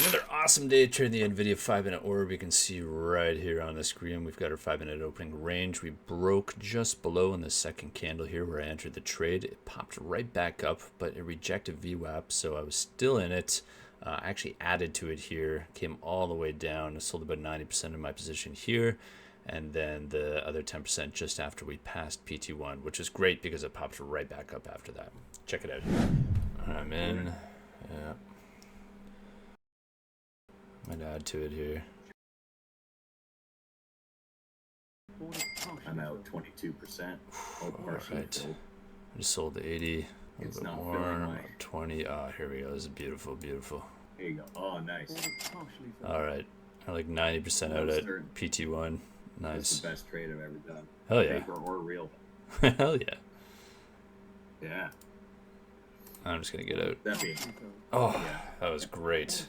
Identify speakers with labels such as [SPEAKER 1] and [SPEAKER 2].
[SPEAKER 1] Another awesome day trading the NVDA 5-minute orb. You can see right here on the screen, we've got our 5-minute opening range. We broke just below in the second candle here where I entered the trade. It popped right back up, but it rejected VWAP, so I was still in it. I actually added to it here, came all the way down, sold about 90% of my position here, and then the other 10% just after we passed PT1, which is great because it popped right back up after that. Check it out here. I'm in. Yeah. Might add to it here.
[SPEAKER 2] I'm out 22%.
[SPEAKER 1] All right. I just sold 80. A little bit more. 20. Ah, here we go. This is beautiful, beautiful.
[SPEAKER 2] Here you go. Oh, nice.
[SPEAKER 1] All right. I'm like 90% out at PT1. Nice.
[SPEAKER 2] That's the best trade I've ever done.
[SPEAKER 1] Hell yeah.
[SPEAKER 2] Paper or real.
[SPEAKER 1] Hell yeah.
[SPEAKER 2] Yeah.
[SPEAKER 1] I'm just going to get out.
[SPEAKER 2] That'd be.
[SPEAKER 1] Oh, that was great.